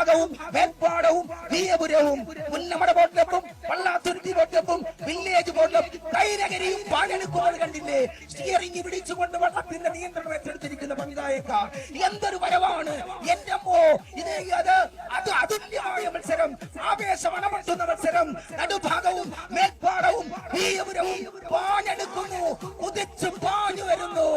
നടുഭാഗവും മേൽപ്പാടവും വീയപുരവും പുന്നമട ബോട്ടിലൊപ്പം പള്ളാത്തുരുത്തി ബോട്ടിലൊപ്പം വില്ലേജ് ബോട്ടിലൊപ്പം കൈനകരിയും പാലെടുക്കുന്നത് കണ്ടില്ലേ? സ്റ്റിയറിംഗ് പിടിച്ചുകൊണ്ട് വള്ളത്തിന്റെ നിയന്ത്രണം ഏറ്റെടുത്തിരിക്കുന്ന പവിതായക്ക എന്തൊരു വരവാണ് എന്റെ അമ്മോ! അത് അതുല്യമായ മത്സരം, ആവേശമണമട്ടുന്ന മത്സരം. നടുഭാഗവും മേൽപ്പാടവും വീയപുരവും പാലെടുക്കുന്നു, കുതിച്ചു പാഞ്ഞു വരുന്നു.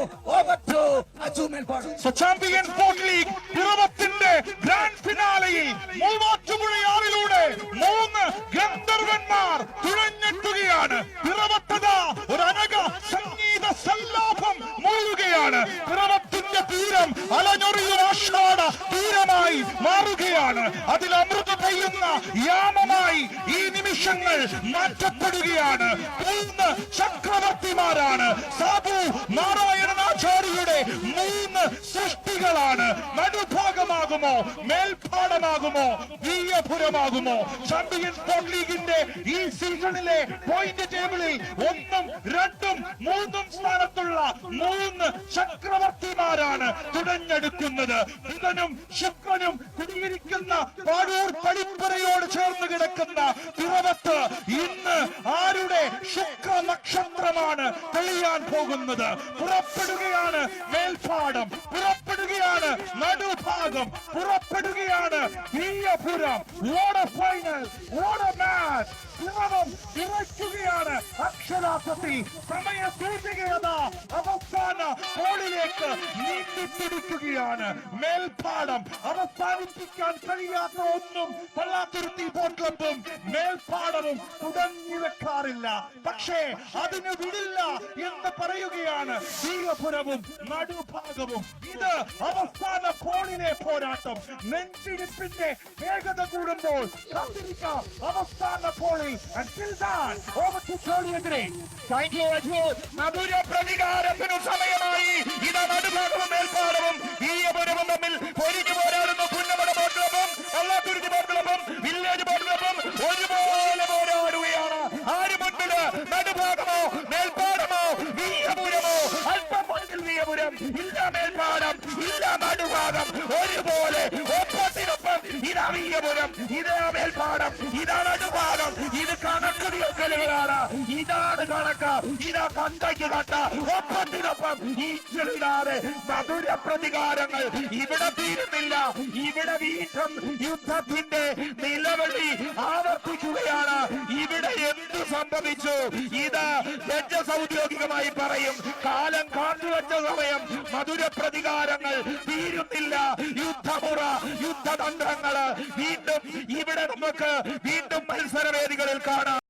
ചാമ്പ്യൻസ് ബോട്ട് ലീഗ് പിറവത്തിന്റെ ഗ്രാൻഡ് ഫിനാലയിൽ മൂവാറ്റുപുഴയാറിലൂടെ 3 ഗന്ധർവന്മാർ തുഴഞ്ഞെത്തുകയാണ്. പിറവത്തത ഒരു അനഘ സംഗീത സല്ലാപം മൂളുകയാണ്. പിറവത്തിന്റെ തീരം അലഞ്ഞൊറിയും ആഷാഢ തീരമായി മാറുകയാണ്. അതിൽ അമൃത പെയ്യുന്ന യാമമായി ഈ നിമിഷങ്ങൾ മാറ്റപ്പെടുകയാണ്. 3 ചക്രവർത്തിമാരാണ്. സാബു നാരായണനാചാര്യയുടെ 3 സൃഷ്ടികളാണ്. നടുഭാഗമാകുമോ, മേൽപ്പാടമാകുമോ, വീയപുരമാകുമോ? ചാമ്പ്യൻസ് ബോട്ട് ലീഗിന്റെ ഈ സീസണിലെ പോയിന്റ് ടേബിളിൽ 1, 2, 3 സ്ഥാനത്തുള്ള 3 ചക്രവർത്തിമാരാണ് തുഴഞ്ഞെടുക്കുന്നത്. ബുധനും ശുക്രനും കുടിയിരിക്കുന്ന പാഴൂർ പടിപ്പുരയോട് ചേർന്ന് കിടക്കുന്ന പിറവത്ത് ഇന്ന് ആരുടെ ശുക്ര നക്ഷത്രമാണ് തെളിയാൻ പോകുന്നത്? പുറപ്പെടുകയാണ് മേൽപ്പാടം, പുറപ്പെടുകയാണ് നടുഭാഗം, പുറപ്പെടുകയാണ് വീയപുരം. ഓട ഫൈനൽ, ഓട മാച്ച്. പിറവം ഇറക്കുകയാണ് അക്ഷരാർത്ഥത്തിൽ. സമയ സൂചികത അവസാന ഗോളിലേക്ക് നീട്ടിപ്പിടിക്കുകയാണ്. മേൽപ്പാടം അവസാനിപ്പിക്കാൻ കഴിയാത്ത ഒന്നും പള്ളാത്തുരുത്തി ബോട്ട് ക്ലബും മേൽപ്പാടവും തുടങ്ങി വെക്കാറില്ല. പക്ഷേ അതിന് വിടില്ല എന്ന് പറയുകയാണ് വീയപുരവും നടുഭാഗവും. ഇത് അവസാന ഗോളിലെ പോരാട്ടം. നെഞ്ചിടിപ്പിന്റെ വേഗത കൂടുമ്പോൾ കാത്തിരിക്കാം അവസാന ഗോളിൽ. Until then, over to Charlie again. Thank you, Ajul. മധുര പ്രതികാരത്തിനു സമയമായി. ഇതാ നടുഭാഗവും മേൽപ്പാടവും വീയപുരവും തമ്മിൽ പൊരിഞ്ഞു പോരാടുന്നു. പുന്നമട ബോട്ട് ക്ലബും പള്ളാത്തുരുത്തി ബോട്ട് ക്ലബും വില്ലേജ് ബോട്ട് ക്ലബും ഒരുപോലെ പോരാടുകയാണ്. ആര് മുൻപില്? നടുഭാഗമോ മേൽപ്പാടമോ വീയപുരമോ? അല്പം മുൻപിൽ വീയപുരം, ഇല്ല മേൽപ്പാടം, ഇല്ല നടുഭാഗം. ഒരുപോലെ ഒപ്പത്തിനൊപ്പം. ഇതാ വീയപുരം, ഇതാ മേൽപ്പാടം, ഇതാ നടുഭാഗം. ഇത് കണക്ക് തീർക്കലുകളാണ്. ഇതാണ് കണക്ക്. ഇതാ കണ്ടയ്ക്ക് കണ്ട ഒപ്പത്തിനൊപ്പം ഈശ്വരിടാതെ മധുര പ്രതികാരങ്ങൾ ഇവിടെ തീരുന്നില്ല. ഇവിടെ വീണ്ടും യുദ്ധത്തിന്റെ നിലവിളി ആവർത്തിക്കുകയാണ്. ഇവിടെ എന്തു സംഭവിച്ചു? ഇത് ഔദ്യോഗികമായി പറയും. കാലം കാത്തുവച്ച സമയം. മധുര പ്രതികാരങ്ങൾ തീരുന്നില്ല. യുദ്ധമുറ, യുദ്ധതന്ത്രങ്ങള് വീണ്ടും ഇവിടെ നമുക്ക് വീണ്ടും മത്സരവേദികളിൽ കാണാം.